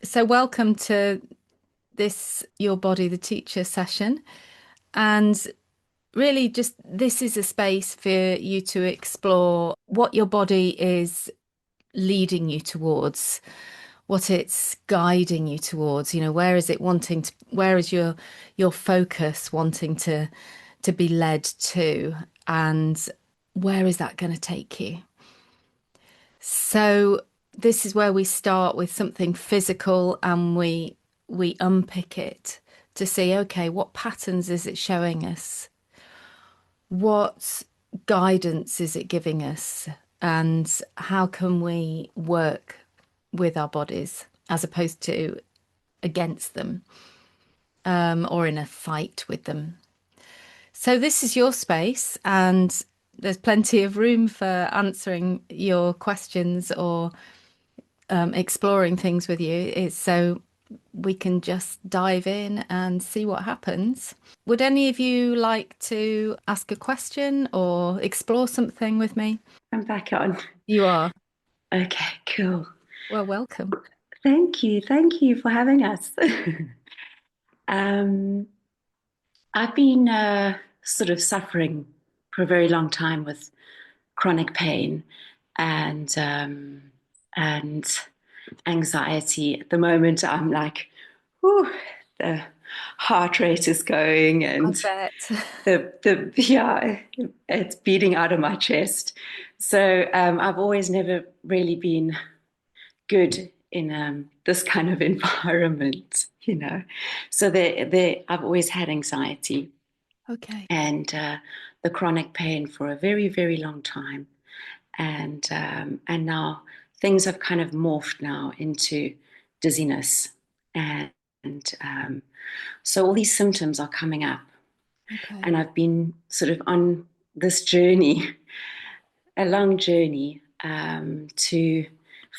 So, welcome to this Your Body, the Teacher session. And really, just this is a space for you to explore what your body is leading you towards, what it's guiding you towards. Where is it wanting to, where is your focus wanting to be led to, and where is that going to take you? So this is where we start with something physical and we unpick it to see, okay, what patterns is it showing us? What guidance is it giving us? And how can we work with our bodies as opposed to against them, or in a fight with them? So this is your space, and there's plenty of room for answering your questions or exploring things with you. It's so we can just dive in and see what happens. Would any of you like to ask a question or explore something with me? I'm back on. You are. Okay, cool. Well, welcome. Thank you. Thank you for having us. Um, I've been sort of suffering for a very long time with chronic pain and and anxiety. At the moment, I'm like, whew, the heart rate is going I and bet. the yeah, it's beating out of my chest. So I've always never really been good in this kind of environment. So I've always had anxiety Okay. and the chronic pain for a very, very long time, and now things have kind of morphed now into dizziness, and so all these symptoms are coming up, Okay. and I've been sort of on this journey, a long journey, to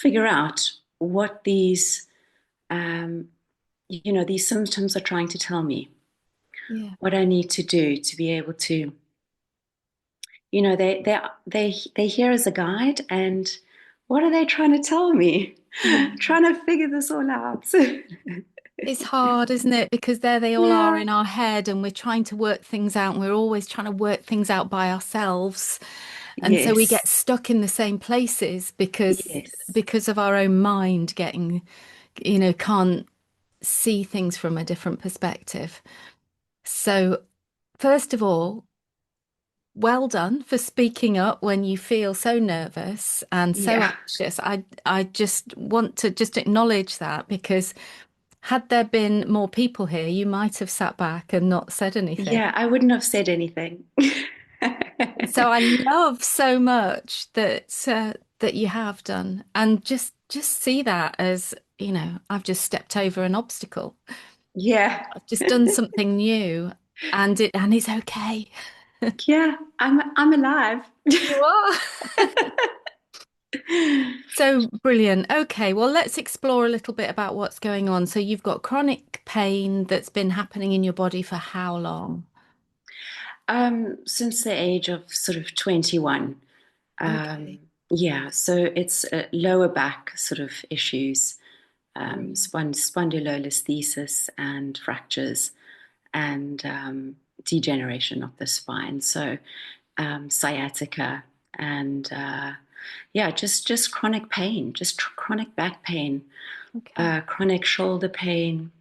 figure out what um, these symptoms are trying to tell me, Yeah. what I need to do to be able to, they're here as a guide, and what are they trying to tell me? Yeah. Trying to figure this all out. It's hard, isn't it? Because there they all are Yeah. in our head, and we're trying to work things out, and we're always trying to work things out by ourselves. And so we get Yes. stuck in the same places because Yes. because of our own mind getting, can't see things from a different perspective. So, first of all, well done for speaking up when you feel so nervous and so Yeah. anxious. I just want to just acknowledge that because had there been more people here, you might have sat back and not said anything. Yeah. I wouldn't have said anything. So I love so much that you have done, and just see that as, I've just stepped over an obstacle. Yeah. I've just done something new, and it's okay. Yeah. I'm alive. You are. So brilliant. Okay, well, let's explore a little bit about what's going on. So you've got chronic pain that's been happening in your body for how long? Since the age of sort of 21. Um, Okay. yeah, so it's lower back sort of issues, Right. spondylolisthesis and fractures, and degeneration of the spine. So sciatica and yeah, just chronic pain, just chronic back pain, Okay. chronic shoulder pain,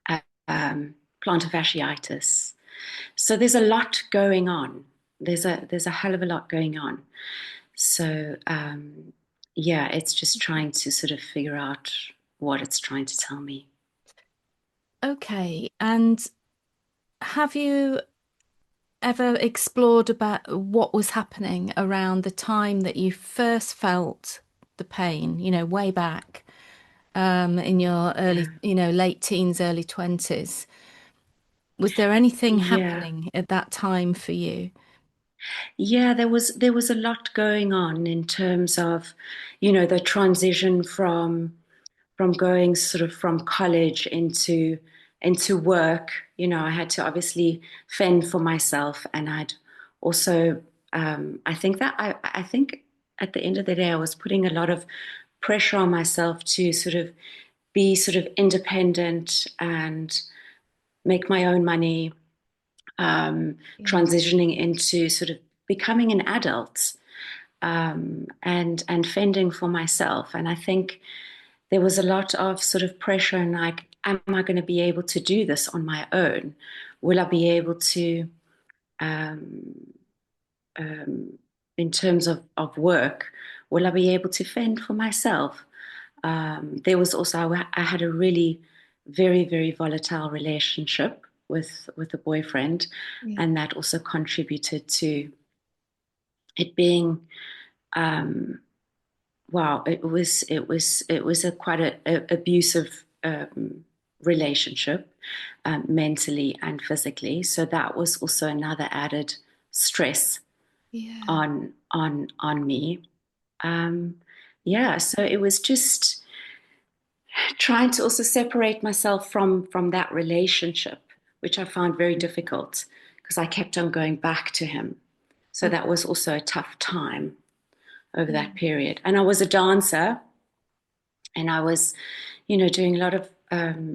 uh, plantar fasciitis. So there's a lot going on. There's a hell of a lot going on. So yeah, it's just trying to sort of figure out what it's trying to tell me. Okay. And have you ever explored about what was happening around the time that you first felt the pain, way back, in your early, Yeah. late teens, early 20s? Was there anything Yeah. happening at that time for you? Yeah, there was a lot going on in terms of, the transition from going sort of from college into work. I had to obviously fend for myself, and I'd also I think at the end of the day I was putting a lot of pressure on myself to sort of be sort of independent and make my own money, Yeah. transitioning into sort of becoming an adult, and fending for myself. And I think there was a lot of sort of pressure and like, am I going to be able to do this on my own? Will I be able to, um, um, in terms of work, will I be able to fend for myself? There was also, I had a really very, very volatile relationship with a boyfriend, Yeah. and that also contributed to it being, um, wow, it was a quite a abusive relationship, mentally and physically. So that was also another added stress Yeah. on me. Um, yeah, so it was just trying to also separate myself from that relationship, which I found very difficult because I kept on going back to him. So Okay. that was also a tough time over Yeah. that period. And I was a dancer, and I was, doing a lot of,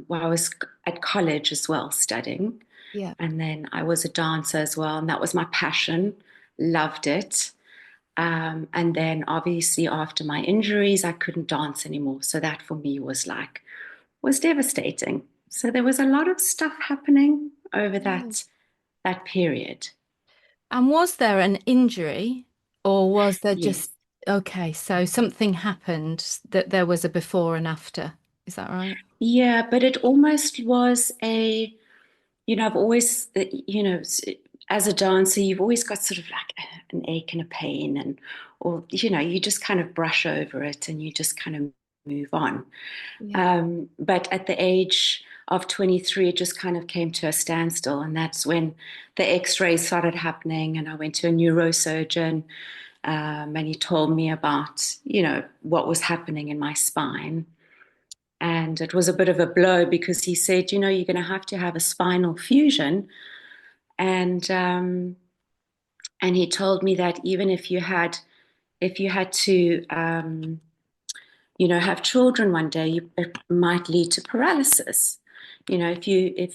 well, I was at college as well, studying. Yeah. And then I was a dancer as well, and that was my passion. Loved it. And then obviously after my injuries, I couldn't dance anymore. So that for me was devastating. So there was a lot of stuff happening over Yeah. that period. And was there an injury or was there Yes. just, okay, so something happened that there was a before and after. Is that right? Yeah, but it almost was I've always, as a dancer, you've always got sort of like an ache and a pain, or, you just kind of brush over it and you just kind of move on. Yeah. But at the age of 23, it just kind of came to a standstill. And that's when the x-rays started happening. And I went to a neurosurgeon, and he told me about, what was happening in my spine. And it was a bit of a blow because he said, you're going to have a spinal fusion. And he told me that even if you had to, have children one day, it might lead to paralysis. If you,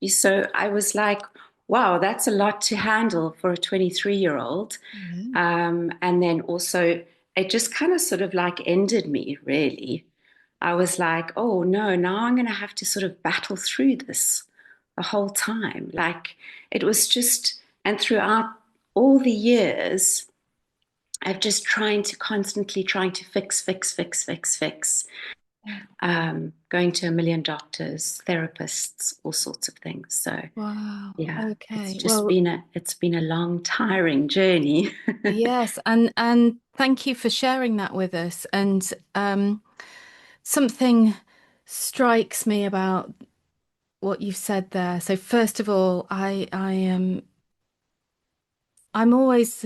so I was like, wow, that's a lot to handle for a 23-year-old. Yeah. And then also, it just kind of sort of like ended me, really. I was like, oh no, now I'm going to have to sort of battle through this the whole time. Like it was just, and throughout all the years, I've just constantly trying to fix, fix, fix, fix, fix, Yeah. going to a million doctors, therapists, all sorts of things. So Wow. yeah, it's Okay. just Well, been a long, tiring journey. yes, and thank you for sharing that with us. And something strikes me about what you've said there. So first of all, I am I'm always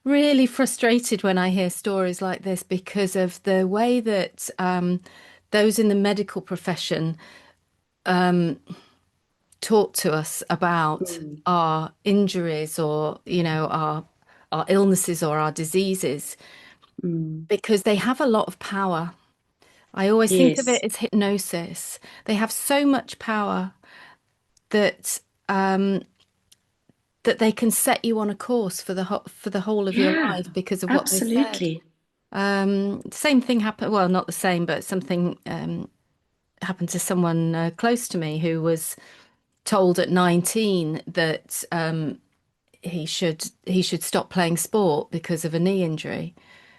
really frustrated when I hear stories like this because of the way that those in the medical profession talk to us about Mm, our injuries or, our illnesses or our diseases mm. because they have a lot of power. I always think of it Yes, as hypnosis. They have so much power that that they can set you on a course for the whole of your yeah, life because of what they said. absolutely. Same thing happened, well, not the same, but something happened to someone close to me who was told at 19 that he should stop playing sport because of a knee injury.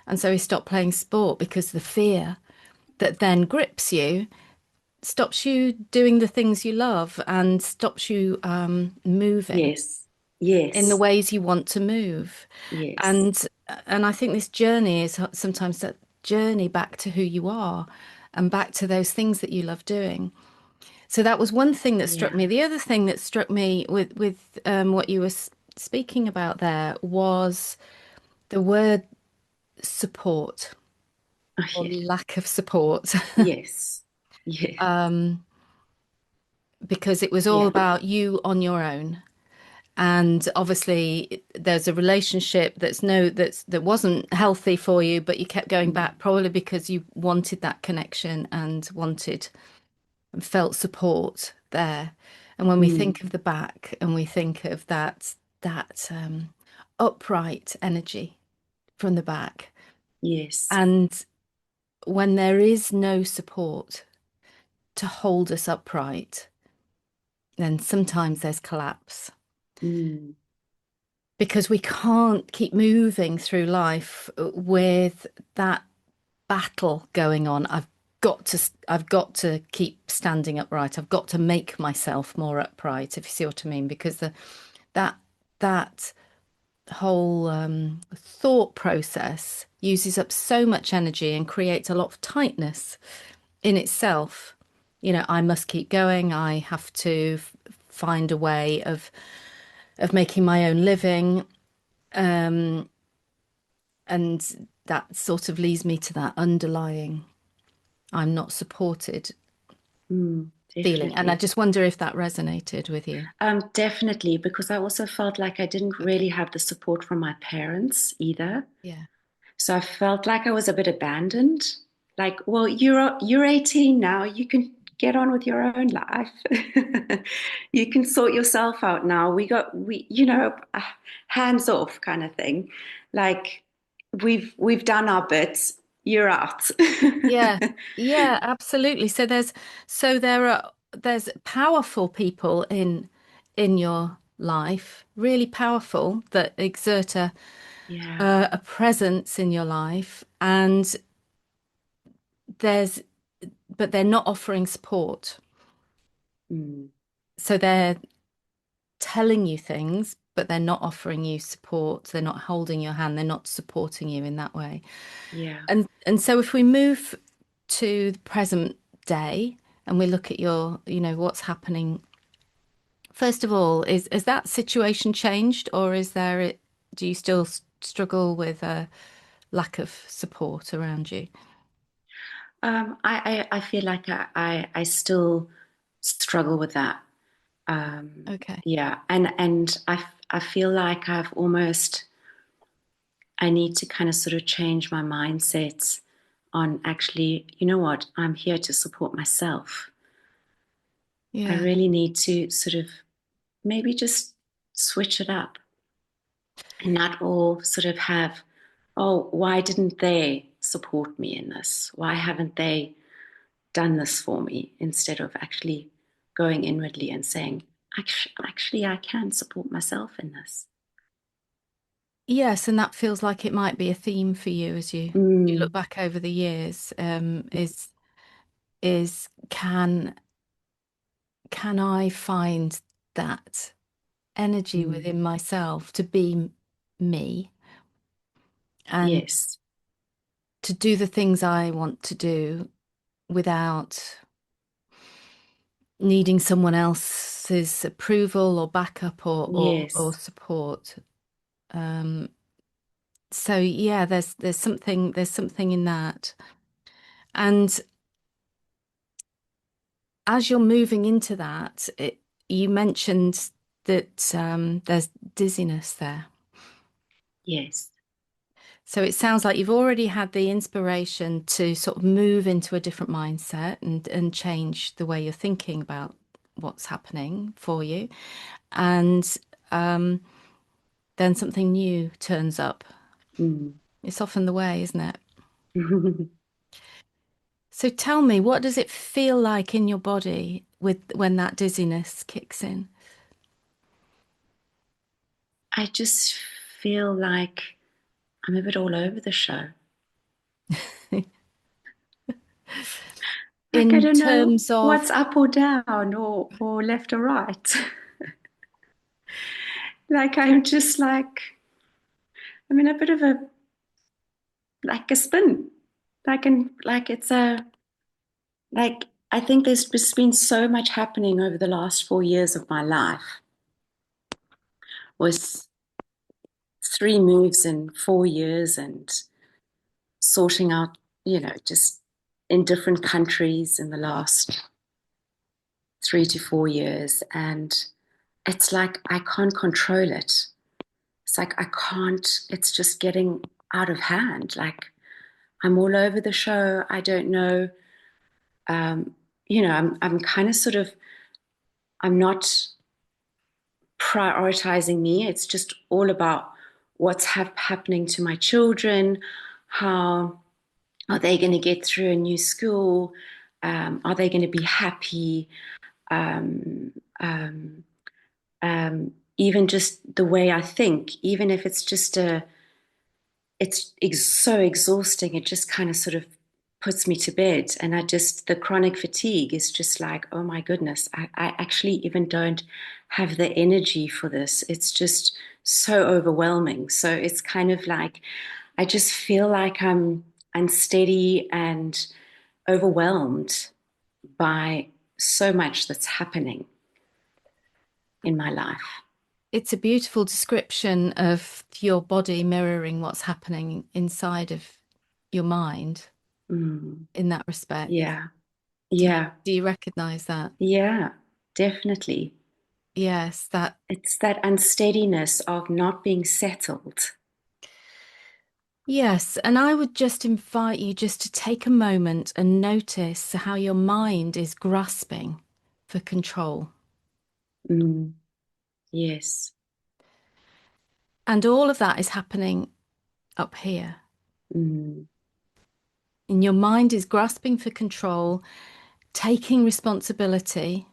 And so he stopped playing sport because the fear that then grips you stops you doing the things you love and stops you moving Yes, in the yes, ways you want to move. yes, And and I think this journey is sometimes that journey back to who you are and back to those things that you love doing. So that was one thing that struck yeah. me. The other thing that struck me with what you were speaking about there was the word support Oh, or yeah. lack of support, Yes, yeah, because it was all yeah, about you on your own. and obviously there's a relationship that wasn't healthy for you, but you kept going Mm, back probably because you wanted that connection and wanted and felt support there. And when we mm, think of the back and we think of that upright energy from the back, yes. and when there is no support to hold us upright, then sometimes there's collapse Mm, because we can't keep moving through life with that battle going on. I've got to keep standing upright. I've got to make myself more upright, if you see what I mean, because that that whole thought process uses up so much energy and creates a lot of tightness in itself. You know, I must keep going. I have to find a way of making my own living. And that sort of leads me to that underlying I'm not supported feeling. And I definitely. just wonder if that resonated with you. Definitely, because I also felt like I didn't Okay. really have the support from my parents either. Yeah. So I felt like I was a bit abandoned. Like, well, you're 18 now. You can get on with your own life. You can sort yourself out now. Hands off kind of thing. Like we've done our bits. You're out. Yeah. Yeah, absolutely. There's powerful people in your life, really powerful that exert Yeah. a presence in your life, and there's but they're not offering support. Mm, So they're telling you things, but they're not offering you support. They're not holding your hand. They're not supporting you in that way. yeah. And so if we move to the present day and we look at what's happening, first of all, is has that situation changed, or do you still struggle with a lack of support around you? I feel like I still struggle with that. Okay. Yeah, and I feel like I need to kind of sort of change my mindset on actually, you know what, I'm here to support myself. I Yeah. really need to sort of maybe just switch it up and not all sort of have, oh, why didn't they support me in this? Why haven't they done this for me? Instead of actually going inwardly and saying, actually, I can support myself in this. Yes, and that feels like it might be a theme for you as you look Mm, back over the years. Is can I find that energy mm, within myself to be me and yes, to do the things I want to do without needing someone else's approval or backup or yes. support. Um, so yeah, there's something in that. And as you're moving into that, you mentioned that there's dizziness there. Yes. So it sounds like you've already had the inspiration to sort of move into a different mindset and change the way you're thinking about what's happening for you. And um, then something new turns up. Mm. It's often the way, isn't it? So tell me, what does it feel like in your body with when that dizziness kicks in? I just feel like I'm a bit all over the show. Like I In don't know terms of, what's up or down or left or right. Like I'm in a bit of a spin. Like it's a like I think there's just been so much happening over the last 4 years of my life. Was 3 moves in 4 years and sorting out, just in different countries in the last 3 to 4 years. And it's like I can't control it. It's like I can't, it's just getting out of hand. Like I'm all over the show. I don't know. Um, I'm kind of sort of, I'm not prioritizing me. It's just all about what's happening to my children. How are they going to get through a new school? Are they going to be happy? Um, um, Even just the way I think, even if it's just so exhausting. It just kind of sort of puts me to bed. And the chronic fatigue is just like, oh my goodness, I actually even don't have the energy for this. It's just so overwhelming. So it's kind of like, I just feel like I'm unsteady and overwhelmed by so much that's happening in my life. It's a beautiful description of your body mirroring what's happening inside of your mind Mm, in that respect. yeah, Do you, yeah, do you recognize that? yeah, definitely. Yes, that. It's that unsteadiness of not being settled. Yes, and I would just invite you just to take a moment and notice how your mind is grasping for control. Mm, yes. And all of that is happening up here. Mm, And your mind is grasping for control, taking responsibility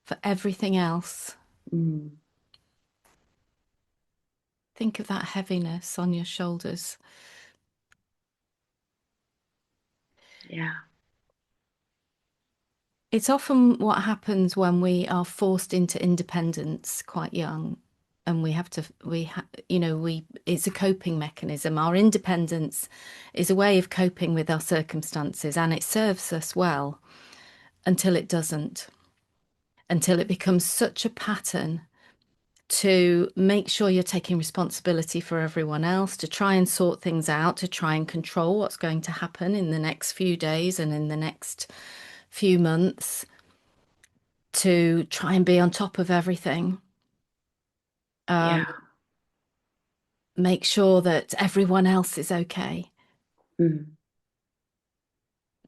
for everything else. mm, Think of that heaviness on your shoulders. yeah. It's often what happens when we are forced into independence quite young, and we have to, it's a coping mechanism. Our independence is a way of coping with our circumstances, and it serves us well until it doesn't, until it becomes such a pattern to make sure you're taking responsibility for everyone else, to try and sort things out, to try and control what's going to happen in the next few days and in the next few months, to try and be on top of everything, Yeah. make sure that everyone else is okay. Mm,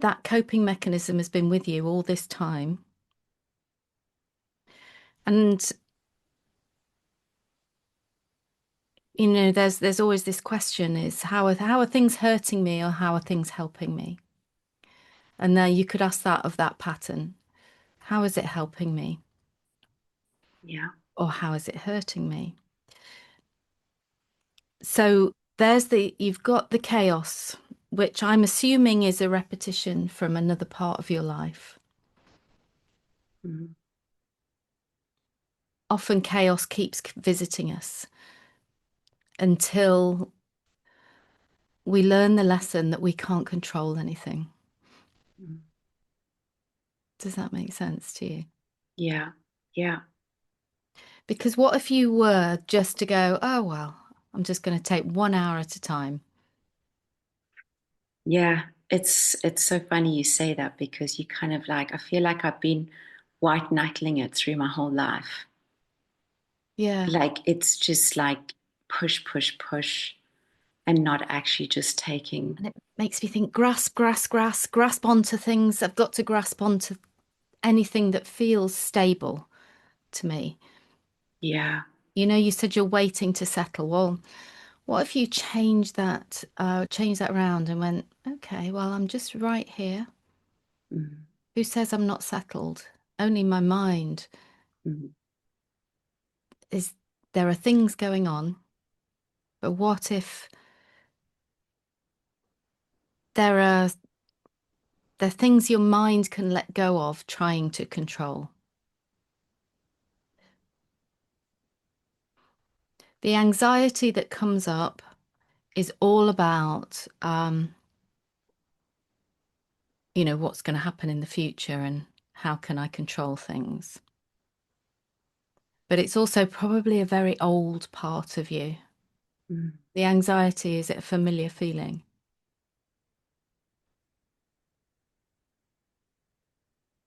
That coping mechanism has been with you all this time. And there's always this question is how are things hurting me or how are things helping me? And there you could ask that of that pattern. How is it helping me? yeah. Or how is it hurting me? So you've got the chaos, which I'm assuming is a repetition from another part of your life. Mm, Often chaos keeps visiting us until we learn the lesson that we can't control anything. mm, Does that make sense to you? yeah. Yeah. Because what if you were just to go, oh, well, I'm just going to take 1 hour at a time? Yeah. It's so funny you say that because you kind of like, I feel like I've been white knuckling it through my whole life. Yeah. Like it's just like push, push, push, and not actually just taking. And it makes me think grasp onto things. I've got to grasp onto anything that feels stable to me. Yeah. You said you're waiting to settle. Well, what if you change that around and went, okay, well, I'm just right here. Mm, Who says I'm not settled? Only my mind mm, is, there are things going on, but what if there are there are things your mind can let go of trying to control? The anxiety that comes up is all about, what's going to happen in the future and how can I control things. But it's also probably a very old part of you. mm. The anxiety, is it a familiar feeling?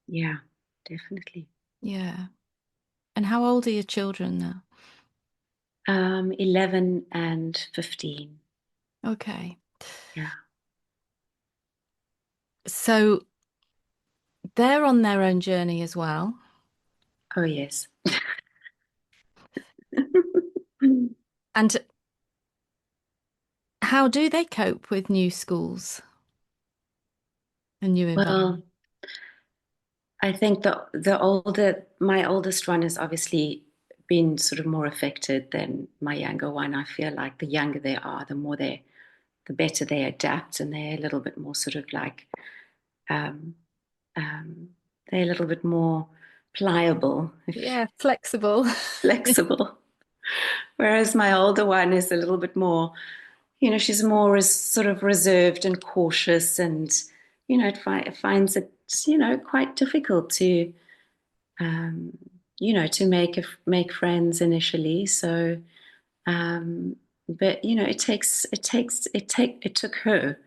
Yeah. Definitely. Yeah. And how old are your children now? 11 and 15. Okay. Yeah. So they're on their own journey as well. Oh, yes. And how do they cope with new schools and new Well, environment? I think my oldest one has obviously been sort of more affected than my younger one. I feel like the younger they are, the better they adapt, and they're a little bit more sort of like, um, um, they're a little bit more pliable, if Yeah, flexible. flexible. Whereas my older one is a little bit more, she's more sort of reserved and cautious, and it finds it, quite difficult to, um, to make friends initially. So, um, but it took her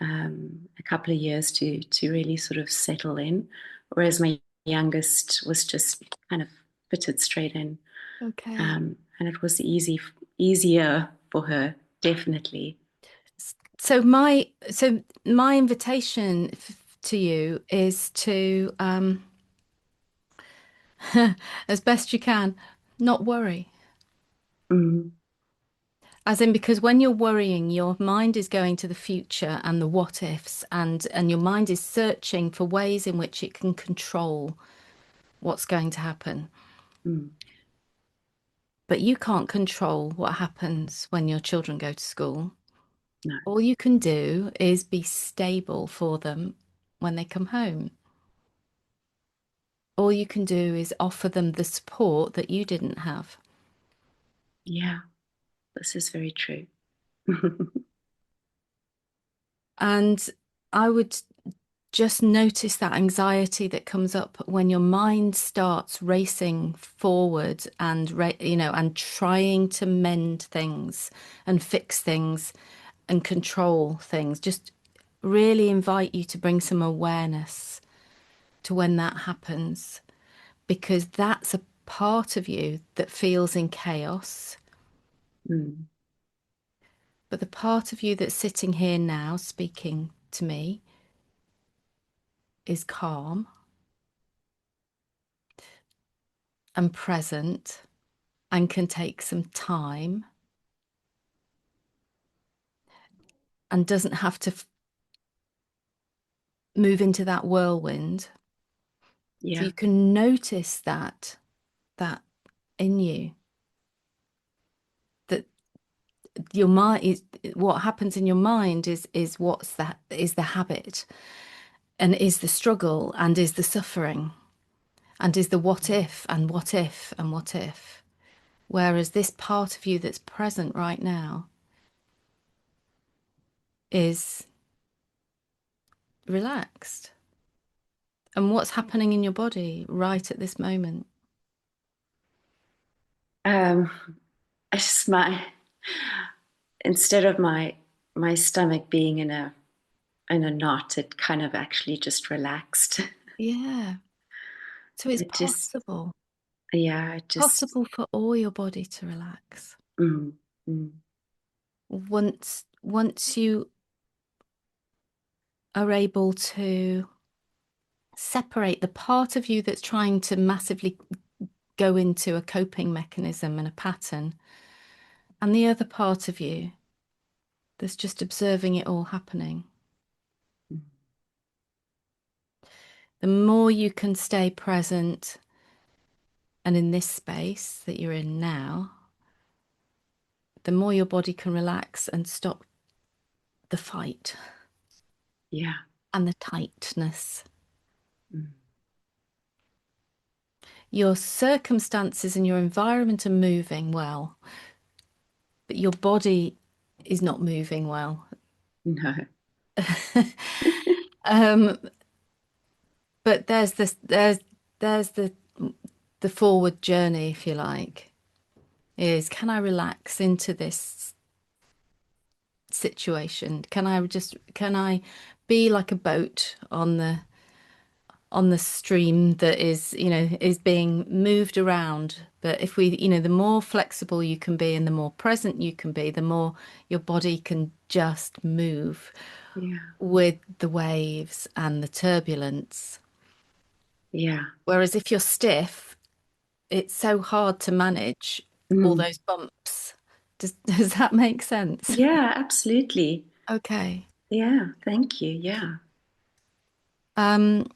a couple of years to really sort of settle in, whereas my youngest was just kind of fitted straight in, Okay. and it was easier for her, definitely. So my invitation to you is to as best you can not worry. Mm, As in, because when you're worrying, your mind is going to the future and the what ifs, and your mind is searching for ways in which it can control what's going to happen. mm, But you can't control what happens when your children go to school. no, All you can do is be stable for them when they come home. All you can do is offer them the support that you didn't have. yeah, this is very true. And I would just notice that anxiety that comes up when your mind starts racing forward and and trying to mend things and fix things and control things. Just really invite you to bring some awareness to when that happens, because that's a part of you that feels in chaos. Mm, But the part of you that's sitting here now speaking to me is calm and present and can take some time and doesn't have to move into that whirlwind. So yeah, you can notice that in you, that your mind is what happens in your mind is what's that is the habit and is the struggle and is the suffering and is the what if and what if and what if. Whereas this part of you that's present right now is relaxed. And what's happening in your body right at this moment? um, I just my instead of my stomach being in a knot, it kind of actually just relaxed. Yeah. So it's It just, possible, yeah, it just, possible for all your body to relax. mm, mm, Once you are able to separate the part of you that's trying to massively go into a coping mechanism and a pattern, and the other part of you that's just observing it all happening. mm, The more you can stay present and in this space that you're in now, the more your body can relax and stop the fight yeah, and the tightness. mm, Your circumstances and your environment are moving well, but your body is not moving well. no, Um, but there's the forward journey, if you like, is can I relax into this situation? Can I be like a boat on the on the stream that is, is being moved around. But if we, the more flexible you can be and the more present you can be, the more your body can just move Yeah. with the waves and the turbulence. Yeah. Whereas if you're stiff, it's so hard to manage all Mm. those bumps. Does that make sense? Yeah, absolutely. Okay. Yeah, thank you. Yeah. Um,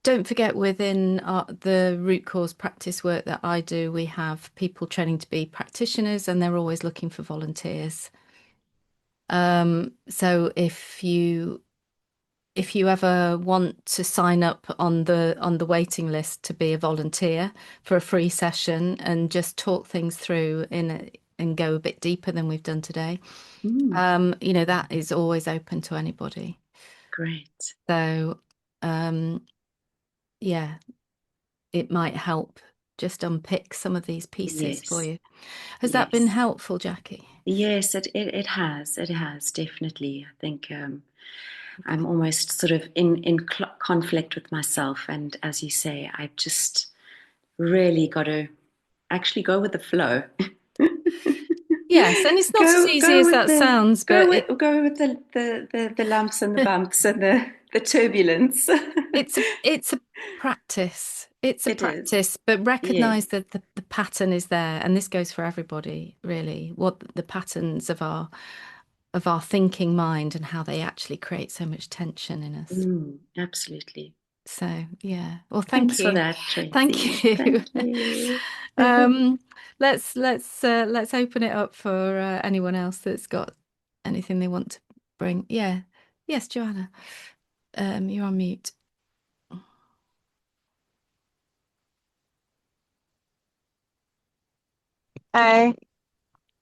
don't forget within the root cause practice work that I do, we have people training to be practitioners and they're always looking for volunteers. So if you ever want to sign up on the waiting list to be a volunteer for a free session and just talk things through and go a bit deeper than we've done today, Mm, that is always open to anybody. great. So, um, yeah, it might help just unpick some of these pieces for Yes. you. Has that been Yes. helpful, Jackie? Yes, it has. It has, definitely. I think I'm Okay. almost sort of in conflict with myself. And as you say, I've just really got to actually go with the flow. Yes, and it's not as easy as that sounds, but Go with the lumps and the bumps and the turbulence. it's a practice. It's a It is. practice, but Yes. recognize that the pattern is there, and this goes for everybody, really. What the patterns of our thinking mind and how they actually create so much tension in us. Mm, absolutely. So, yeah. Well, thank Thanks for you. that, Tracy. Thank you. Thank you. Um, let's open it up for anyone else that's got anything they want to bring. Yeah. Yes, Joanna. You're on mute. Hi.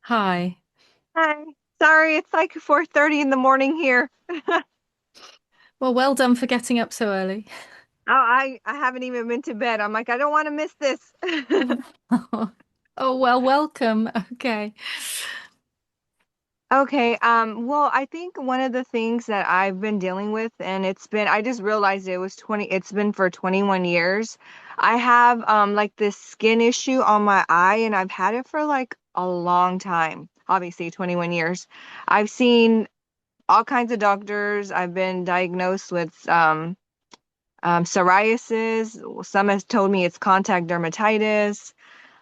Hi. Hi. Sorry, it's like 4:30 in the morning here. Well done for getting up so early. I haven't even been to bed. I'm like, I don't want to miss this. Oh, well, welcome. Okay. Okay, well, I think one of the things that I've been dealing with, and I just realized it's been for 21 years. I have like this skin issue on my eye, and I've had it for like a long time. Obviously, 21 years. I've seen all kinds of doctors. I've been diagnosed with psoriasis. Some has told me it's contact dermatitis.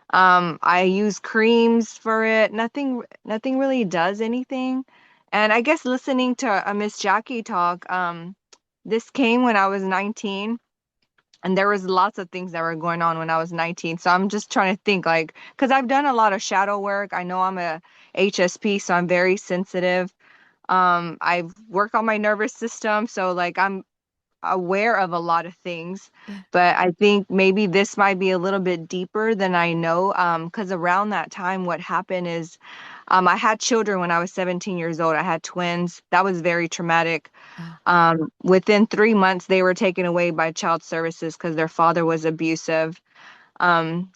I use creams for it. Nothing really does anything. And I guess listening to Miss Jackie talk, this came when I was 19, and there was lots of things that were going on when I was 19. So I'm just trying to think, like, because I've done a lot of shadow work. I know I'm a HSP, so I'm very sensitive. I've worked on my nervous system, so like I'm aware of a lot of things, Yeah. but I think maybe this might be a little bit deeper than I know. Because around that time, what happened is, I had children when I was 17 years old. I had twins. That was very traumatic. Oh, Within 3 months, they were taken away by child services because their father was abusive. Um,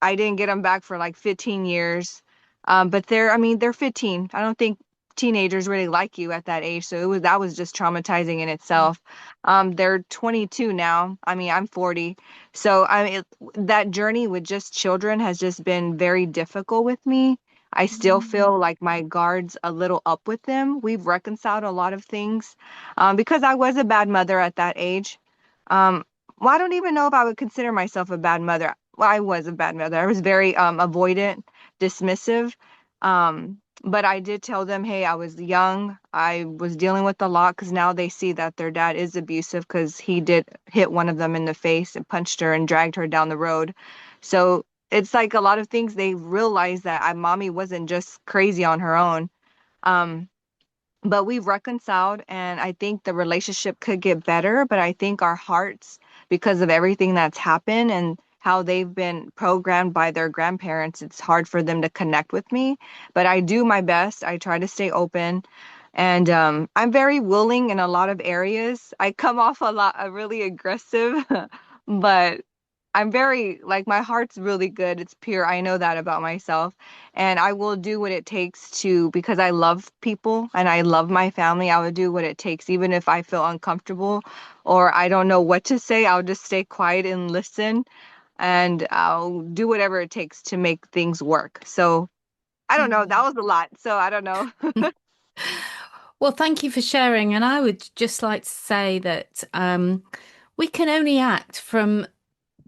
I didn't get them back for like 15 years. But I mean, they're 15. I don't think teenagers really like you at that age. So that was just traumatizing in yeah. itself. They're 22 now. I mean, I'm 40. So that journey with just children has just been very difficult with me. I still Mm, feel like my guard's a little up with them. We've reconciled a lot of things, because I was a bad mother at that age. Um, well, I don't even know if I would consider myself a bad mother. Well, I was a bad mother. I was very avoidant, dismissive. But I did tell them, hey, I was young. I was dealing with a lot because now they see that their dad is abusive because he did hit one of them in the face and punched her and dragged her down the road. So it's like a lot of things they realize that mommy wasn't just crazy on her own. Um, but we've reconciled, and I think the relationship could get better. But I think our hearts, because of everything that's happened and how they've been programmed by their grandparents, it's hard for them to connect with me. But I do my best. I try to stay open, and I'm very willing in a lot of areas. I come off a really aggressive, but I'm very like my heart's really good. It's pure. I know that about myself. And I will do what it takes to because I love people and I love my family. I would do what it takes even if I feel uncomfortable or I don't know what to say. I'll just stay quiet and listen and I'll do whatever it takes to make things work. So, I don't know. That was a lot. So, I don't know. Well, thank you for sharing. And I would just like to say that we can only act from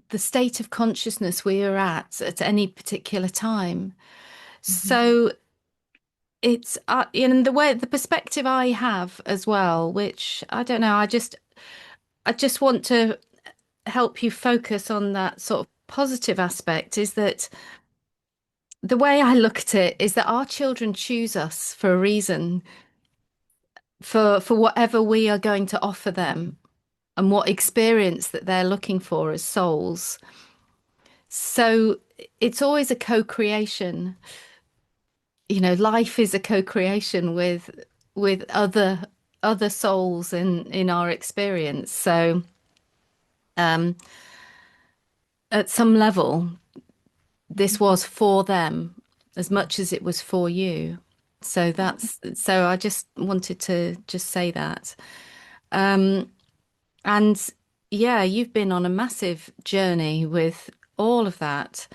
the state of consciousness we are at any particular time. Mhm. So it's in the way the perspective I have as well, which I don't know, I just want to help you focus on that sort of positive aspect is that the way I look at it is that our children choose us for a reason, for whatever we are going to offer them and what experience that they're looking for as souls. So it's always a co-creation. Life is a co-creation with other souls in our experience. So um, at some level, this was for them as much as it was for you. So I just wanted to just say that. Um, and yeah, you've been on a massive journey with all of that.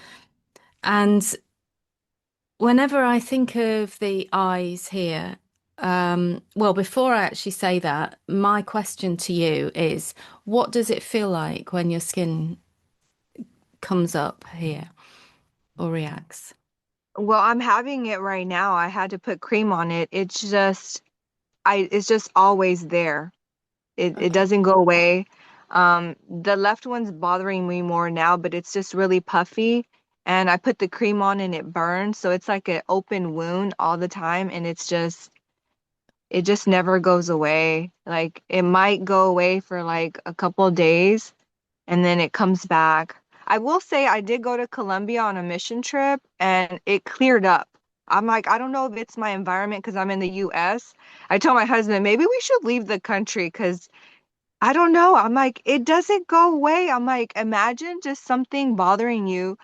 And whenever I think of the eyes here, well, before I actually say that, my question to you is, what does it feel like when your skin comes up here or reacts? Well, I'm having it right now. I had to put cream on it. It's just always there. It Okay. doesn't go away. The left one's bothering me more now, but it's just really puffy. And I put the cream on and it burns, so it's like an open wound all the time, and it just never goes away. Like it might go away for like a couple of days, and then it comes back. I will say I did go to Colombia on a mission trip and it cleared up. I'm like, I don't know if it's my environment because I'm in the US. I told my husband, maybe we should leave the country because I don't know. I'm like, it doesn't go away. I'm like, imagine just something bothering you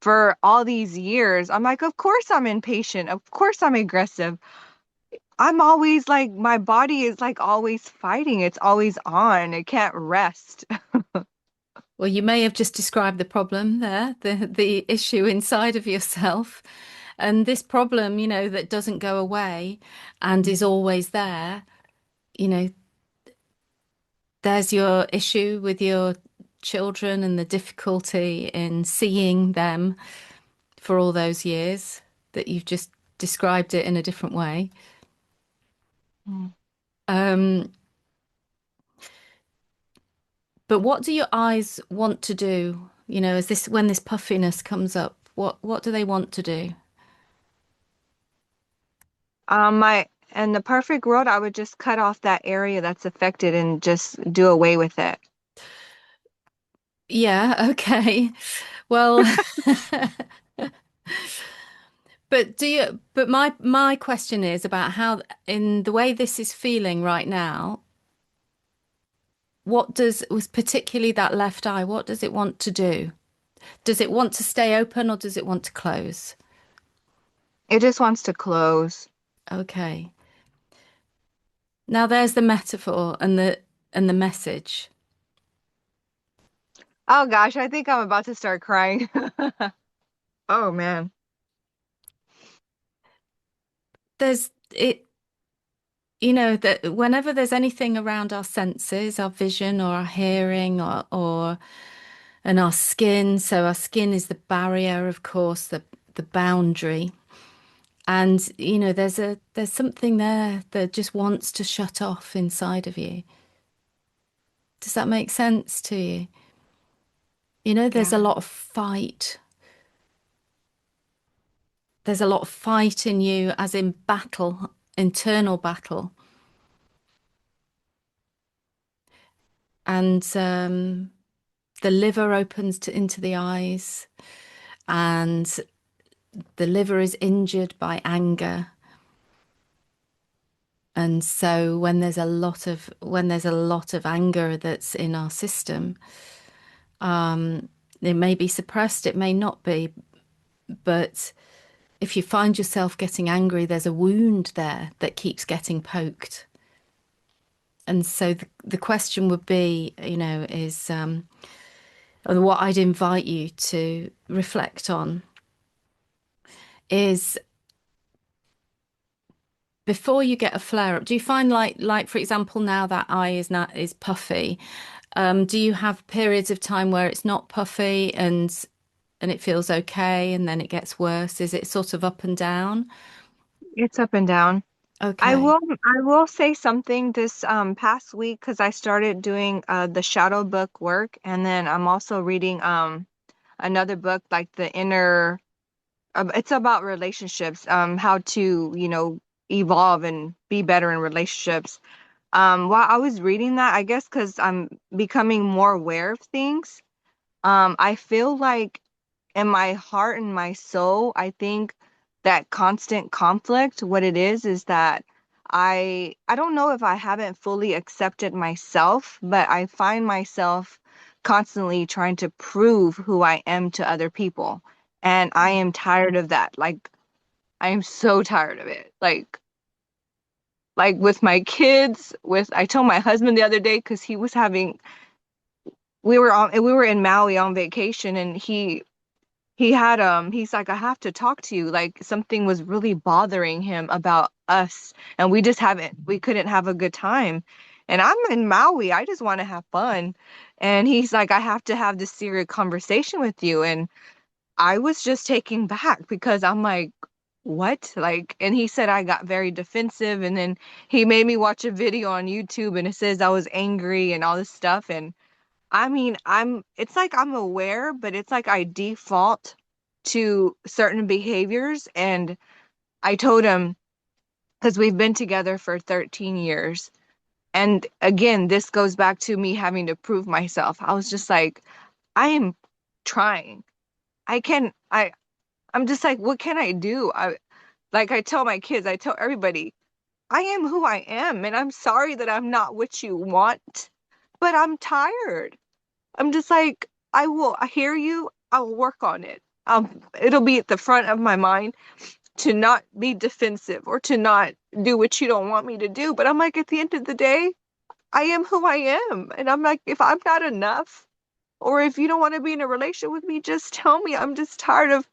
for all these years. I'm like, of course I'm impatient. Of course I'm aggressive. I'm always like, my body is like always fighting. It's always on. It can't rest. Well, you may have just described the problem there, the issue inside of yourself. And this problem, that doesn't go away and is always there, you know, there's your issue with your children and the difficulty in seeing them for all those years that you've just described it in a different way. Mm. Um, but what do your eyes want to do? As this when this puffiness comes up, what do they want to do? My in the perfect world, I would just cut off that area that's affected and just do away with it. Yeah, okay. Well, but my question is about how in the way this is feeling right now, was particularly that left eye, what does it want to do? Does it want to stay open or does it want to close? It just wants to close. Okay. Now there's the metaphor and the message. Oh gosh, I think I'm about to start crying. Oh man. There's it, that whenever there's anything around our senses, our vision or our hearing or and our skin, so our skin is the barrier, of course, the boundary. And there's something there that just wants to shut off inside of you. Does that make sense to you? There's a Yeah. lot of fight. There's a lot of fight in you, as in battle, internal battle. And the liver opens into the eyes, and the liver is injured by anger. And so when there's a lot of anger that's in our system, It may be suppressed, it may not be, but if you find yourself getting angry, there's a wound there that keeps getting poked. And so the question would be, is or what I'd invite you to reflect on is before you get a flare up, do you find like for example, now that eye is puffy, do you have periods of time where it's not puffy and it feels okay and then it gets worse? Is it sort of up and down? It's up and down. I Okay. will I will say something this past week because I started doing the shadow book work, and then I'm also reading another book like the inner it's about relationships, how to, evolve and be better in relationships. While I was reading that, I guess because I'm becoming more aware of things, I feel like in my heart and my soul, I think that constant conflict, what it is that I don't know if I haven't fully accepted myself, but I find myself constantly trying to prove who I am to other people. And I am tired of that. Like I am so tired of it. Like with my kids, with I told my husband the other day because he was having we were in Maui on vacation, and he had he's like, I have to talk to you. Like something was really bothering him about us, and we couldn't have a good time. And I'm in Maui, I just want to have fun. And he's like, I have to have this serious conversation with you. And I was just taken back because I'm like, what? Like, and he said I got very defensive, and then he made me watch a video on YouTube, and it says I was angry and all this stuff. And I mean, it's like I'm aware, but it's like I default to certain behaviors. And I told him, because we've been together for 13 years. And again, this goes back to me having to prove myself. I was just like, I am trying. I can, I'm just like, what can I do? I tell my kids, I tell everybody, I am who I am. And I'm sorry that I'm not what you want, but I'm tired. I'm just like, I hear you. I'll work on it. It'll be at the front of my mind to not be defensive or to not do what you don't want me to do. But I'm like, at the end of the day, I am who I am. And I'm like, if I'm not enough, or if you don't want to be in a relationship with me, just tell me. I'm just tired of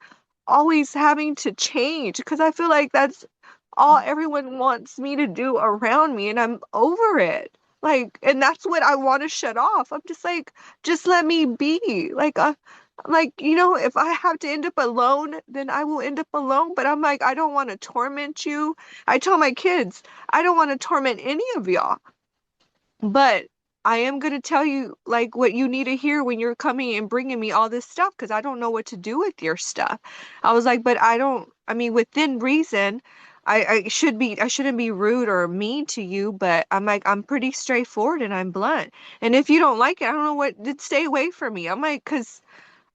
always having to change because I feel like that's all everyone wants me to do around me, and I'm over it. Like, and that's what I want to shut off. I'm just like, just let me be. Like, if I have to end up alone, then I will end up alone. But I'm like, I don't want to torment you. I tell my kids, I don't want to torment any of y'all. But I am going to tell you like what you need to hear when you're coming and bringing me all this stuff because I don't know what to do with your stuff. I was like, but I mean, within reason, I shouldn't be rude or mean to you, but I'm like, I'm pretty straightforward and I'm blunt. And if you don't like it, I don't know what, then stay away from me. I'm like, because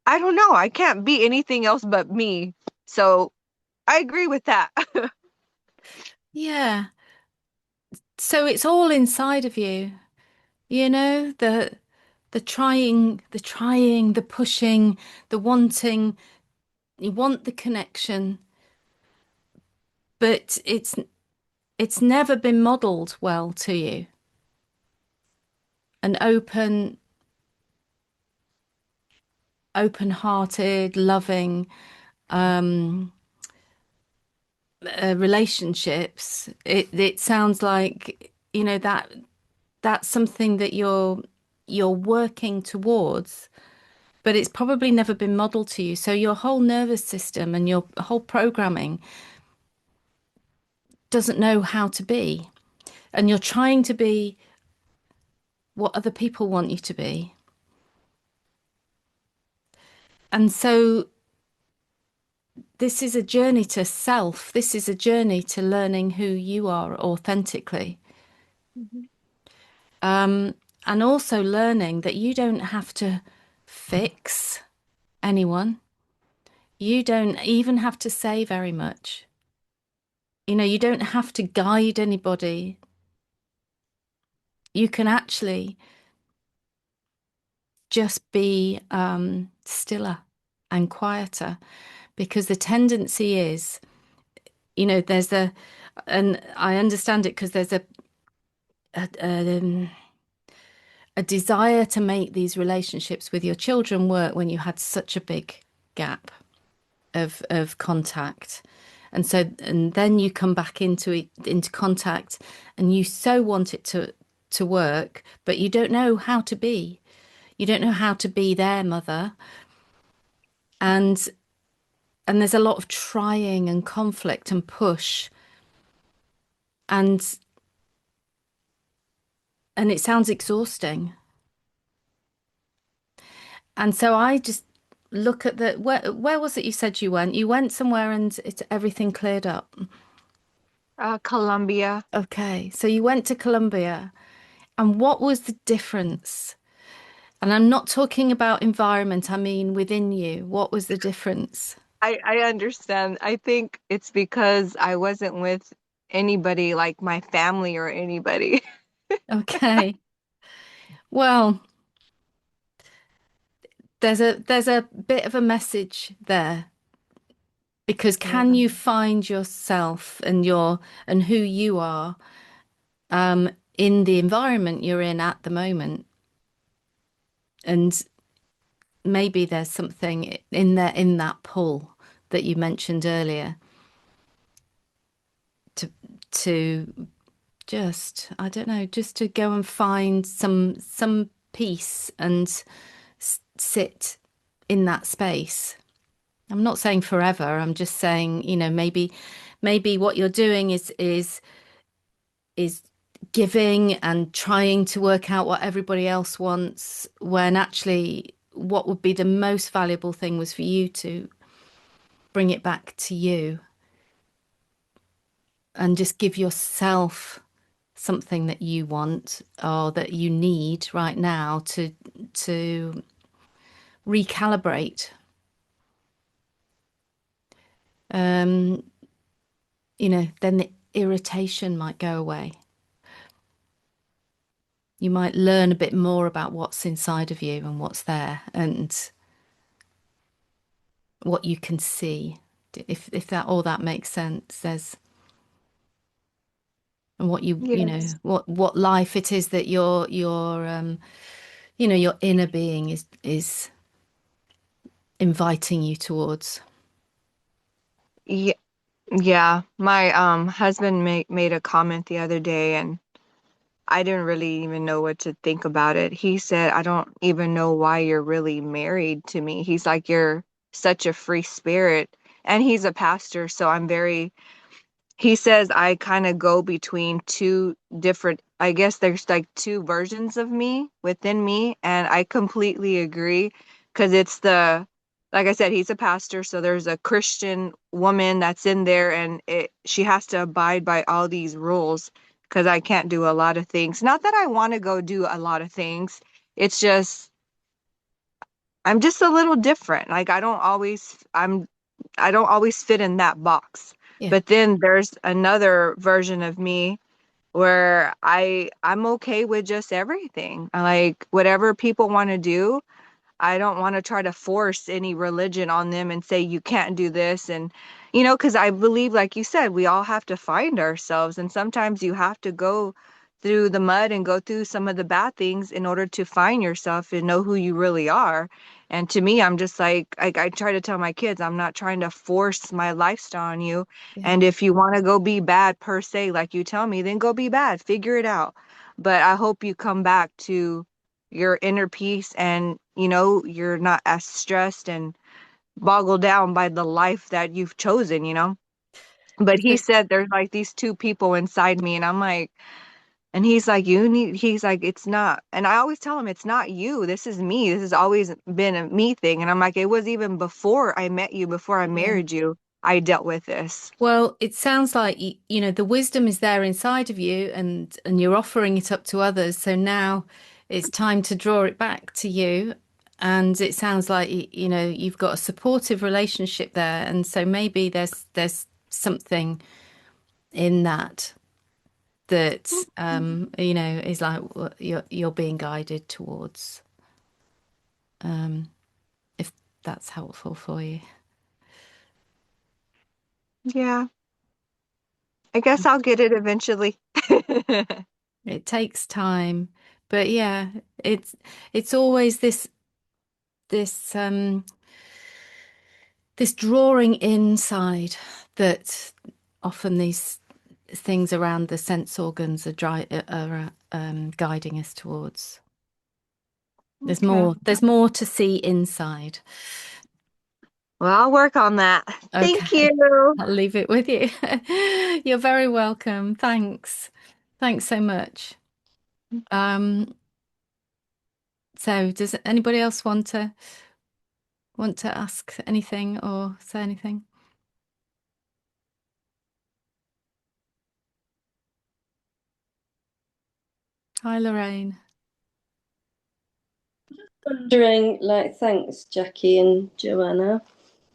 I don't know. I can't be anything else but me. So I agree with that. Yeah. So it's all inside of you, the pushing, the wanting, you want the connection, but it's never been modeled well to you. An open-hearted, loving um relationships. It sounds like, that's something that you're working towards, but it's probably never been modeled to you. So your whole nervous system and your whole programming doesn't know how to be. And you're trying to be what other people want you to be. And so this is a journey to self. This is a journey to learning who you are authentically. Mhm. Um, and also learning that you don't have to fix anyone. You don't even have to say very much. You don't have to guide anybody. You can actually just be stiller and quieter, because the tendency is, there's and I understand it because there's a, a, a desire to make these relationships with your children work when you had such a big gap of contact. And so, and then you come back into contact, and you so want it to work, but you don't know how to be. You don't know how to be their mother. And there's a lot of trying and conflict and push. And it sounds exhausting. And so I just look at where was it you said you went? You went somewhere and everything cleared up. Colombia. Okay, so you went to Colombia, and what was the difference? And I'm not talking about environment, I mean within you. What was the difference? I understand. I think it's because I wasn't with anybody like my family or anybody. Okay. Well, there's a bit of a message there, because Yeah. can you find yourself and who you are in the environment you're in at the moment? And maybe there's something in there, in that pull that you mentioned earlier, to to just, I don't know, just to go and find some peace and sit in that space. I'm not saying forever. I'm just saying, maybe what you're doing is giving and trying to work out what everybody else wants, when actually what would be the most valuable thing was for you to bring it back to you and just give yourself something that you want or that you need right now to recalibrate. Um, then the irritation might go away. You might learn a bit more about what's inside of you and what's there and what you can see. If that all that makes sense, there's and what Yes. what life it is that your inner being is inviting you towards. Yeah, yeah. My husband made a comment the other day, and I didn't really even know what to think about it. He said, "I don't even know why you're really married to me." He's like, "You're such a free spirit." And he's a pastor, so I'm very he says I kind of go between two different, I guess there's like two versions of me within me, and I completely agree because it's like I said, he's a pastor, so there's a Christian woman that's in there, and she has to abide by all these rules because I can't do a lot of things. Not that I want to go do a lot of things. It's just I'm just a little different. Like I don't always fit in that box. Yeah, But then there's another version of me where I'm okay with just everything. Like whatever people want to do, I don't want to try to force any religion on them and say you can't do this. And because I believe, like you said, we all have to find ourselves, and sometimes you have to go through the mud and go through some of the bad things in order to find yourself and know who you really are. And to me, I'm just like I try to tell my kids, I'm not trying to force my lifestyle on you. yeah, And if you want to go be bad per se, like you tell me, then go be bad, figure it out. But I hope you come back to your inner peace, and you're not as stressed and boggled down by the life that you've chosen. But he because said there's like these two people inside me, and I'm like, and he's like, it's not. And I always tell him, it's not you, this is me, this has always been a me thing. And I'm like, it was even before I met you, before I yeah. married you, I dealt with this. Well, it sounds like the wisdom is there inside of you, and you're offering it up to others. So now it's time to draw it back to you. And it sounds like you've got a supportive relationship there, and so maybe there's something in that is like what you're being guided towards. if that's helpful for you. Yeah, I guess I'll get it eventually. It takes time, but yeah, it's always this this drawing inside that often these things around the sense organs are guiding us towards. Okay. There's more to see inside. Well, I'll work on that. Thank Okay, you. I'll leave it with you. You're very welcome. Thanks. Thanks so much. Um, so does anybody else want to ask anything or say anything? Hi, Lorraine. Wondering, like, thanks, Jackie and Joanna.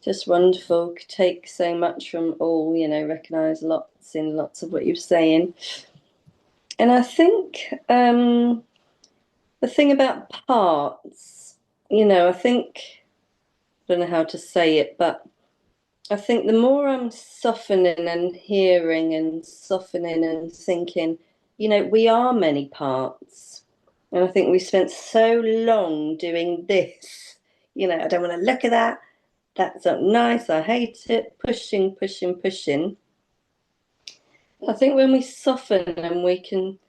Just wonderful. Could take so much from all, recognise lots in lots of what you're saying. And I think the thing about parts, I think, I don't know how to say it, but I think the more I'm softening and hearing and softening and thinking, we are many parts. And I think we spent so long doing this. I don't want to look at that. That's not nice. I hate it. Pushing, pushing, pushing. I think when we soften and we can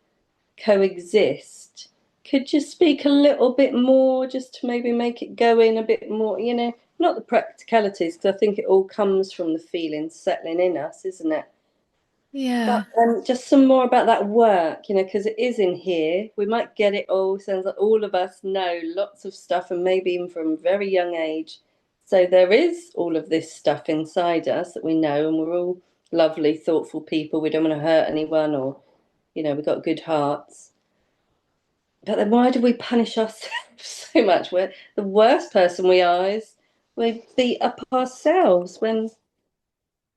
coexist, could you speak a little bit more just to maybe make it go in a bit more, not the practicalities, because I think it all comes from the feelings settling in us, isn't it? Yeah. But just some more about that work, because it is in here. We might get it all. Sounds like all of us know lots of stuff, and maybe even from a very young age. So there is all of this stuff inside us that we know, and we're all lovely, thoughtful people. We don't want to hurt anyone, or, we've got good hearts. But then why do we punish ourselves so much? We're the worst person we are is we beat up ourselves when It's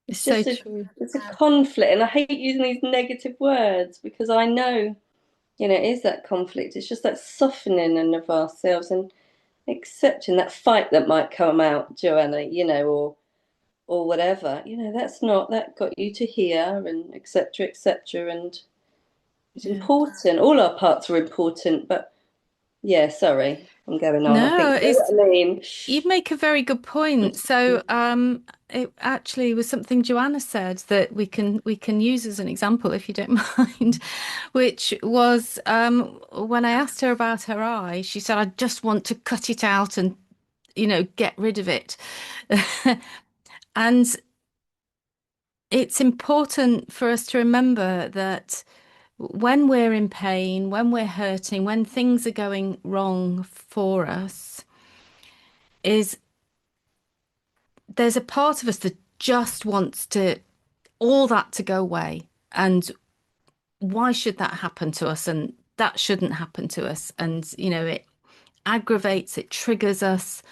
it's so just true. it's a conflict, and I hate using these negative words because I know, it is that conflict. It's just that softening of ourselves and accepting that fight that might come out, Joanna, or whatever. That's not that got you to here and etc. etc. And it's Yeah. important. All our parts are important, but yeah, sorry, I'm going on. I think No, you know what I mean. you make a very good point. So, it actually was something Joanna said that we can use as an example, if you don't mind, which was when I asked her about her eye, she said, "I just want to cut it out and, get rid of it." And it's important for us to remember that when we're in pain, when we're hurting, when things are going wrong for us, is there's a part of us that just wants to all that to go away. And why should that happen to us? And that shouldn't happen to us. And, it aggravates, it triggers us,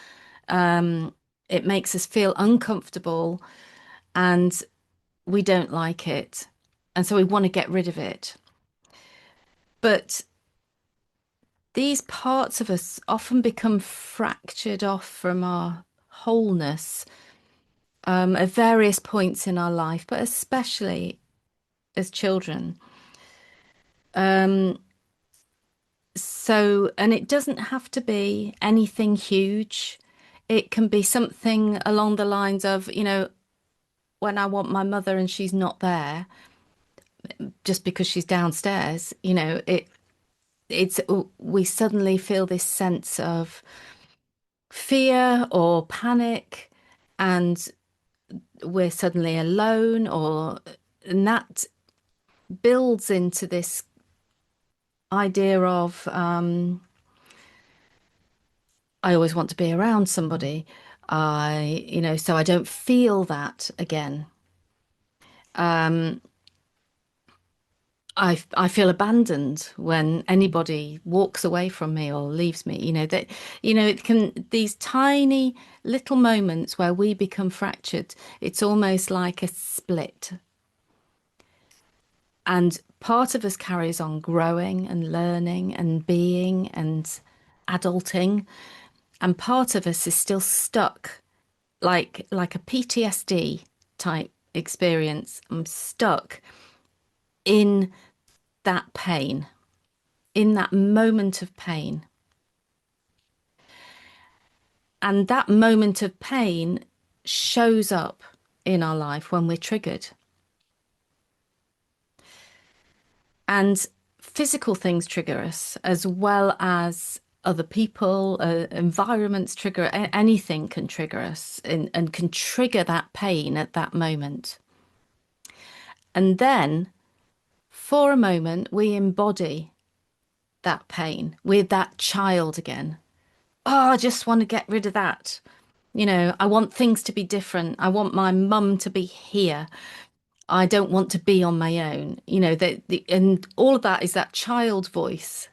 it makes us feel uncomfortable, and we don't like it. And so we want to get rid of it. But these parts of us often become fractured off from our wholeness at various points in our life, but especially as children. Um, and it doesn't have to be anything huge. It can be something along the lines of, when I want my mother and she's not there, just because she's downstairs, it's we suddenly feel this sense of fear or panic, and we're suddenly alone, and that builds into this idea of I always want to be around somebody. So I don't feel that again. I feel abandoned when anybody walks away from me or leaves me. It can these tiny little moments where we become fractured. It's almost like a split. And part of us carries on growing and learning and being and adulting. And part of us is still stuck, like a PTSD type experience. I'm stuck in that pain, in that moment of pain. And that moment of pain shows up in our life when we're triggered. And physical things trigger us, as well as other people, environments trigger, anything can trigger us and can trigger that pain at that moment. And then for a moment, we embody that pain. We're that child again. Oh, I just want to get rid of that. You know, I want things to be different. I want my mum to be here. I don't want to be on my own. You know, and all of that is that child voice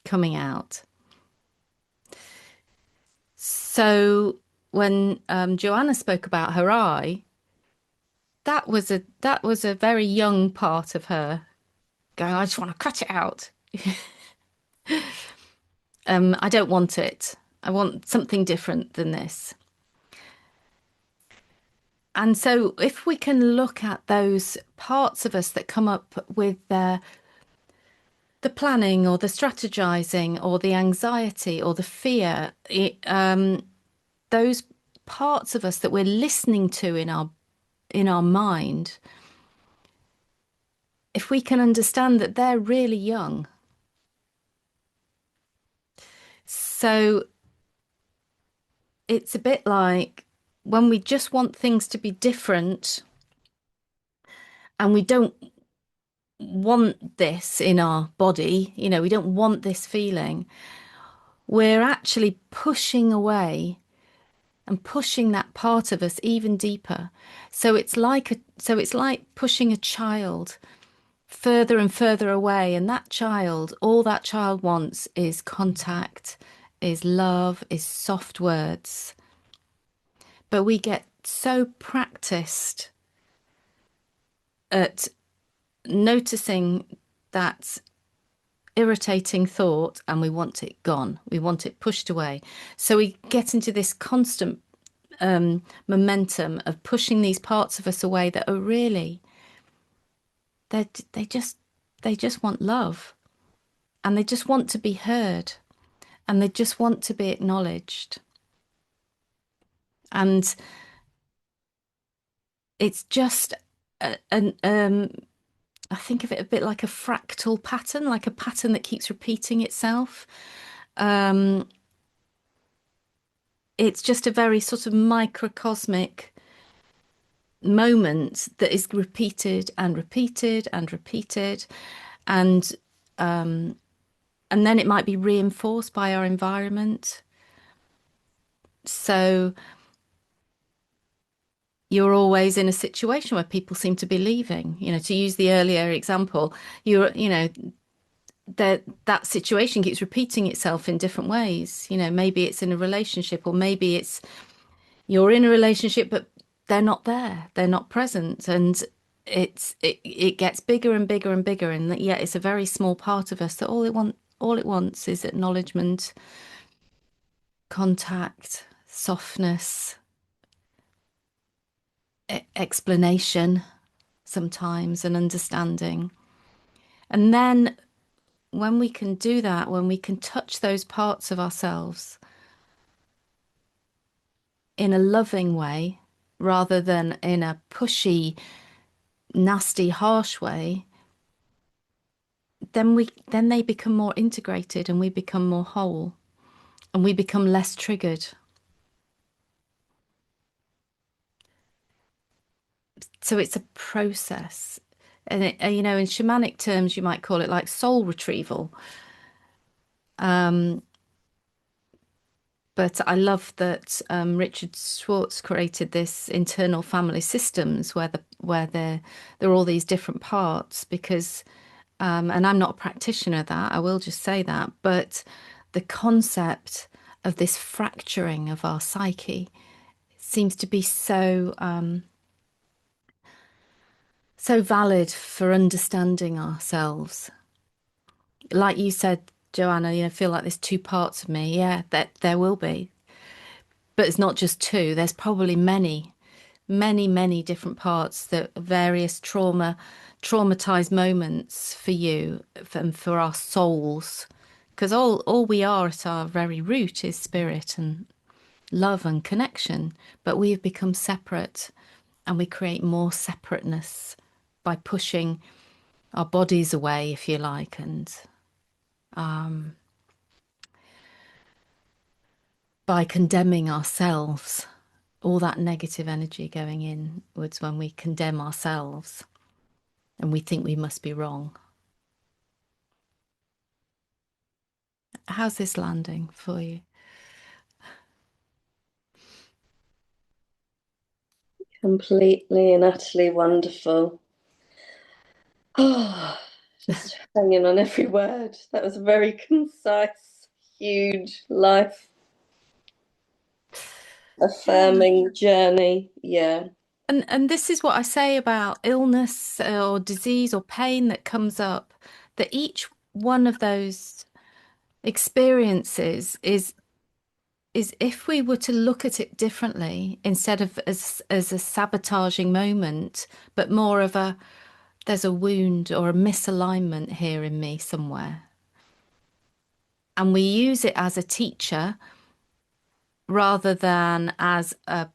coming out. So when Joanna spoke about her eye, that was a very young part of her going, I just want to cut it out. I don't want it. I want something different than this. And so if we can look at those parts of us that come up with the planning or the strategizing or the anxiety or the fear, those parts of us that we're listening to in our mind, if we can understand that they're really young. So it's a bit like when we just want things to be different and we don't want this in our body, you know, we don't want this feeling, we're actually pushing away and pushing that part of us even deeper. So it's like pushing a child further and further away, and that child, all that child wants is contact, is love, is soft words. But we get so practiced at noticing that irritating thought and we want it gone. We want it pushed away. So we get into this constant momentum of pushing these parts of us away that are really, they just want love, and they just want to be heard, and they just want to be acknowledged. And it's just I think of it a bit like a fractal pattern, like a pattern that keeps repeating itself. It's just a very sort of microcosmic moment that is repeated and repeated and repeated, and then it might be reinforced by our environment. So you're always in a situation where people seem to be leaving. You know, to use the earlier example, you know, that situation keeps repeating itself in different ways. You know, maybe it's in a relationship, or maybe it's you're in a relationship but they're not there, they're not present, and it gets bigger and bigger and bigger, and yet it's a very small part of us that all it wants is acknowledgement, contact, softness, explanation sometimes, and understanding. And then when we can do that, when we can touch those parts of ourselves in a loving way rather than in a pushy, nasty, harsh way, then they become more integrated, and we become more whole, and we become less triggered. So it's a process. And you know, in shamanic terms, you might call it like soul retrieval. But I love that Richard Schwartz created this internal family systems where there are all these different parts, because and I'm not a practitioner of that, I will just say that, but the concept of this fracturing of our psyche seems to be so so valid for understanding ourselves. Like you said, Joanna, feel like there's two parts of me. Yeah, that there will be. But it's not just two. There's probably many different parts, that various traumatized moments for you and for our souls. Because all we are at our very root is spirit and love and connection. But we have become separate, and we create more separateness by pushing our bodies away, if you like, and by condemning ourselves. All that negative energy going inwards when we condemn ourselves and we think we must be wrong. How's this landing for you? Completely and utterly wonderful. Oh, just hanging on every word. That was a very concise, huge, life affirming journey. Yeah. And this is what I say about illness or disease or pain that comes up, that each one of those experiences is if we were to look at it differently, instead of as a sabotaging moment, but more of a, there's a wound or a misalignment here in me somewhere. And we use it as a teacher rather than as an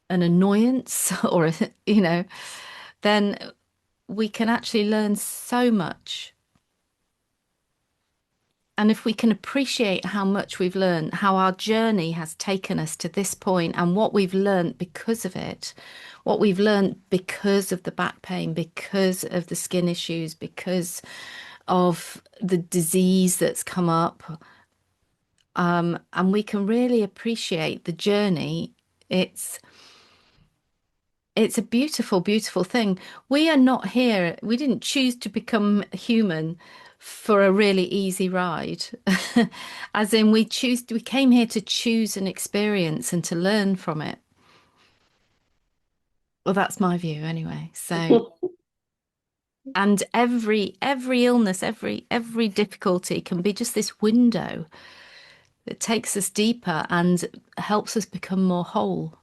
annoyance or then we can actually learn so much. And if we can appreciate how much we've learned, how our journey has taken us to this point, and what we've learned because of it, what we've learned because of the back pain, because of the skin issues, because of the disease that's come up, and we can really appreciate the journey. It's a beautiful thing. We are not here. We didn't choose to become human for a really easy ride. As in we came here to choose an experience and to learn from it. Well, that's my view anyway. So, and every illness, every difficulty can be just this window that takes us deeper and helps us become more whole.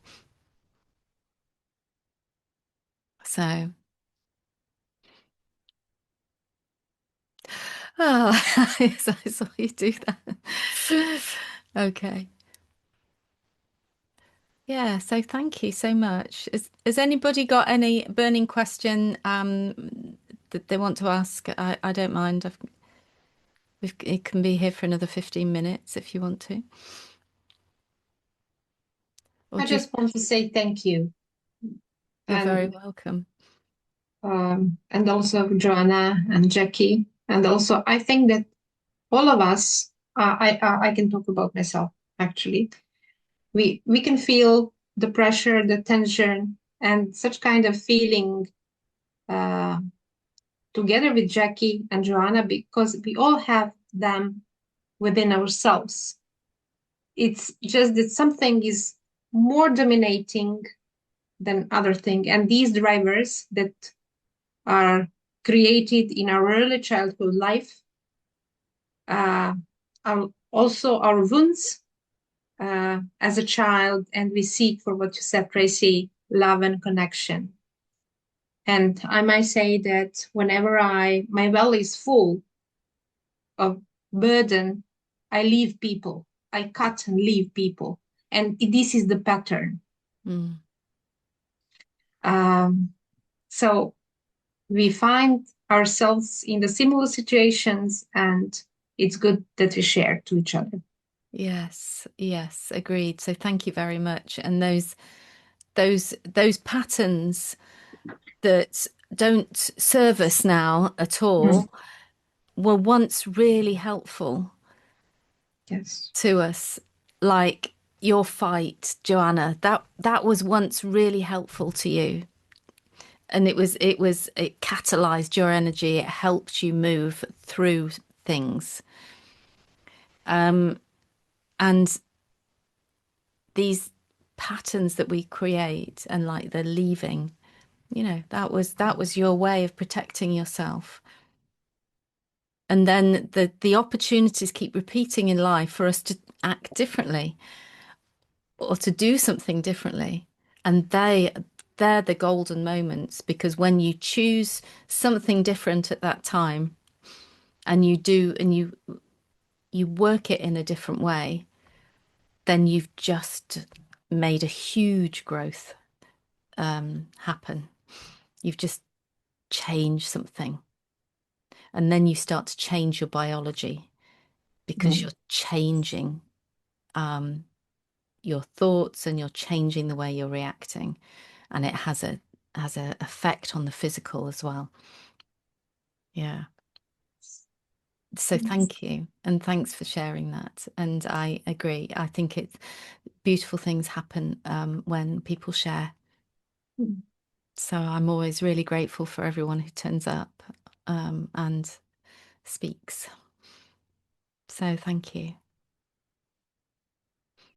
So, oh, yes, I saw you do that. Okay. Yeah, so thank you so much. Has anybody got any burning question that they want to ask? I don't mind. It can be here for another 15 minutes if you want to. Or I just want to say thank you. You're very And welcome. and also Joanna and Jackie. And also, I think that all of us, I can talk about myself actually. We can feel the pressure, the tension, and such kind of feeling together with Jackie and Joanna, because we all have them within ourselves. It's just that something is more dominating than other thing, and these drivers that are created in our early childhood life are also our wounds as a child, and we seek, for what you said, Tracy, love and connection. And I might say that whenever my well is full of burden, I leave people. I cut and leave people. And this is the pattern. Mm. So we find ourselves in the similar situations, and it's good that we share to each other. Yes, agreed. So thank you very much. And those patterns that don't serve us now at all were once really helpful. Yes. To us, like your fight, Joanna, that was once really helpful to you. And it catalyzed your energy, it helped you move through things. And these patterns that we create, and like the leaving, that was your way of protecting yourself. And then the opportunities keep repeating in life for us to act differently or to do something differently. And they're the golden moments, because when you choose something different at that time and you work it in a different way, then you've just made a huge growth happen. You've just changed something. And then you start to change your biology, because you're changing your thoughts, and you're changing the way you're reacting. And it has a effect on the physical as well. Yeah. So thank you. And thanks for sharing that. And I agree. I think it's beautiful things happen when people share. So I'm always really grateful for everyone who turns up and speaks. So thank you.